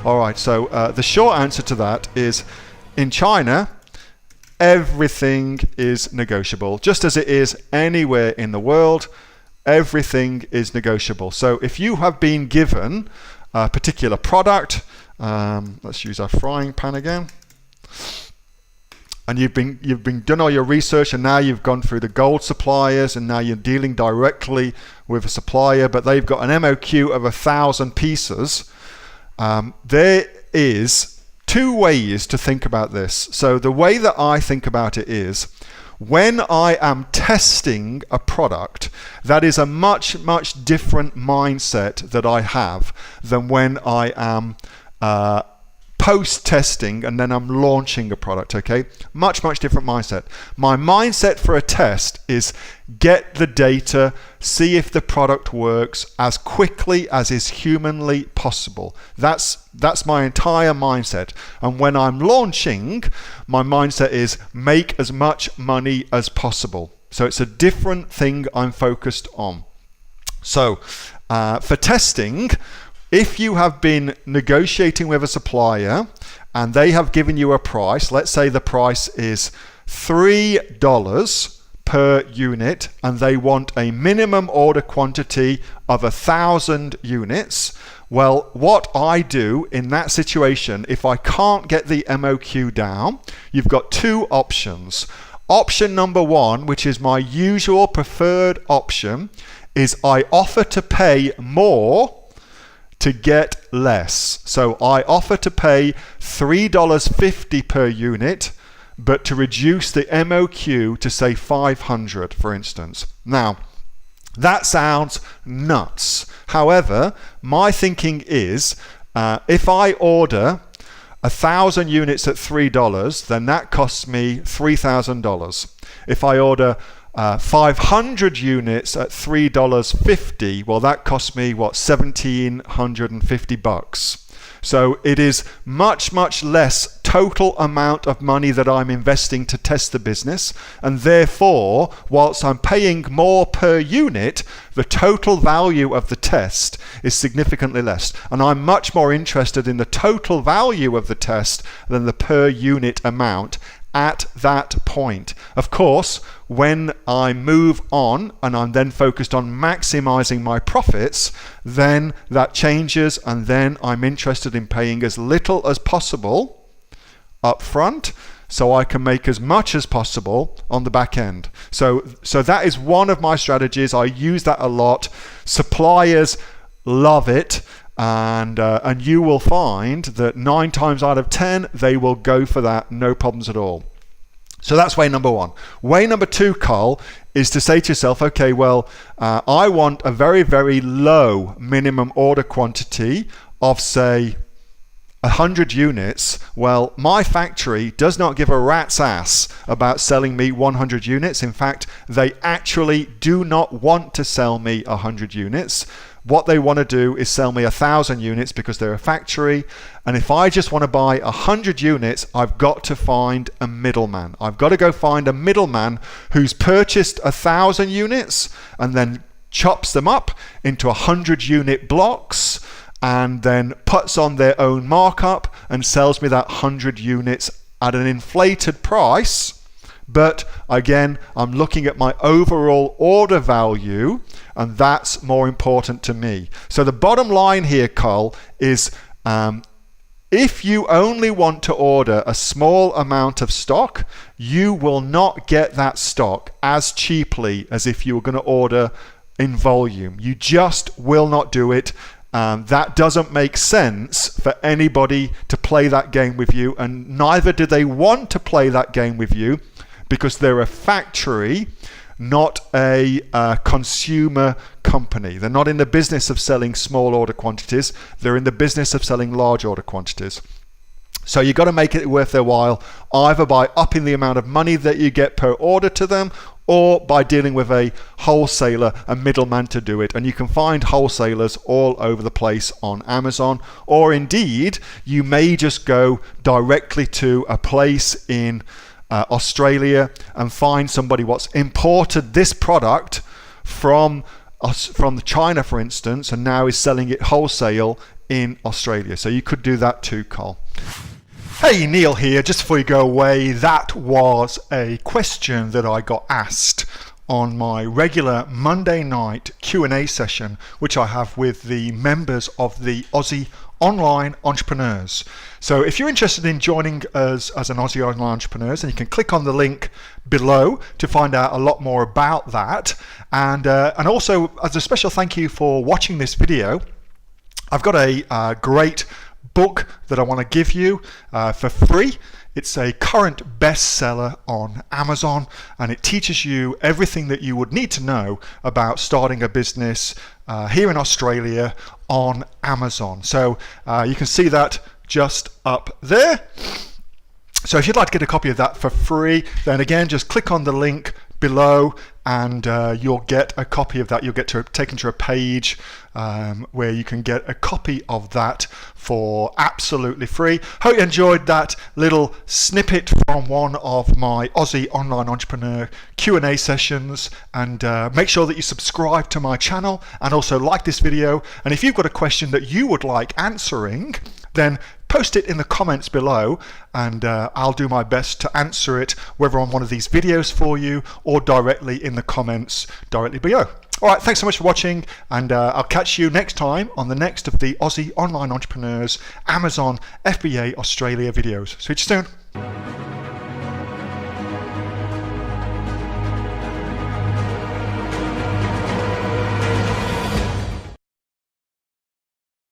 All right, so the short answer to that is, in China, everything is negotiable. Just as it is anywhere in the world, everything is negotiable. So if you have been given a particular product, let's use our frying pan again, and you've been done all your research, and now you've gone through the gold suppliers, and now you're dealing directly with a supplier, but they've got an MOQ of 1,000 pieces. There is two ways to think about this. So the way that I think about it is, when I am testing a product, that is a much, much different mindset that I have than when I am post-testing and then I'm launching a product, okay? Much, much different mindset. My mindset for a test is get the data, see if the product works as quickly as is humanly possible. That's my entire mindset. And when I'm launching, my mindset is make as much money as possible. So it's a different thing I'm focused on. So for testing, if you have been negotiating with a supplier and they have given you a price, let's say the price is $3 per unit, and they want a minimum order quantity of 1,000 units, well, what I do in that situation, if I can't get the MOQ down, you've got two options. Option number one, which is my usual preferred option, is I offer to pay more to get less. So I offer to pay $3.50 per unit, but to reduce the MOQ to say 500, for instance. Now, that sounds nuts. However, my thinking is, if I order 1,000 units at $3, then that costs me $3,000. If I order 500 units at $3.50, well, that cost me what, $1,750. So it is much, much less total amount of money that I'm investing to test the business, and therefore, whilst I'm paying more per unit, the total value of the test is significantly less. And I'm much more interested in the total value of the test than the per unit amount at that point. Of course, when I move on and I'm then focused on maximizing my profits, then that changes, and then I'm interested in paying as little as possible up front so I can make as much as possible on the back end. So that is one of my strategies. I use that a lot. Suppliers love it. And you will find that 9 times out of 10 they will go for that, no problems at all. So that's way number one. Way number two, Carl, is to say to yourself, okay, well, I want a very, very low minimum order quantity of, say, 100 units. Well, my factory does not give a rat's ass about selling me 100 units. In fact, they actually do not want to sell me 100 units. What they want to do is sell me 1,000 units because they're a factory. And if I just want to buy 100 units, I've got to find a middleman. I've got to go find a middleman who's purchased 1,000 units and then chops them up into 100 unit blocks and then puts on their own markup and sells me that 100 units at an inflated price. But again, I'm looking at my overall order value, and that's more important to me. So the bottom line here, Carl, is if you only want to order a small amount of stock, you will not get that stock as cheaply as if you were going to order in volume. You just will not do it. That doesn't make sense for anybody to play that game with you, and neither do they want to play that game with you, because they're a factory, not a consumer company. They're not in the business of selling small order quantities. They're in the business of selling large order quantities. So you've got to make it worth their while, either by upping the amount of money that you get per order to them, or by dealing with a wholesaler, a middleman to do it. And you can find wholesalers all over the place on Amazon, or indeed, you may just go directly to a place in Australia and find somebody what's imported this product from from China, for instance, and now is selling it wholesale in Australia. So you could do that too, Carl. Hey, Neil here. Just before you go away, that was a question that I got asked on my regular Monday night Q&A session, which I have with the members of the Aussie Online Entrepreneurs. So if you're interested in joining us as an Aussie Online Entrepreneurs, then you can click on the link below to find out a lot more about that. And also, as a special thank you for watching this video, I've got a great book that I want to give you for free. It's a current bestseller on Amazon, and it teaches you everything that you would need to know about starting a business here in Australia on Amazon. So you can see that just up there. So if you'd like to get a copy of that for free, then again, just click on the link below and you'll get a copy of that. You'll get taken to a page where you can get a copy of that for absolutely free. Hope you enjoyed that little snippet from one of my Aussie Online Entrepreneur Q&A sessions, and make sure that you subscribe to my channel and also like this video. And if you've got a question that you would like answering, then post it in the comments below, and I'll do my best to answer it, whether on one of these videos for you or directly in the comments directly below. All right, thanks so much for watching, and I'll catch you next time on the next of the Aussie Online Entrepreneurs Amazon FBA Australia videos. See you soon.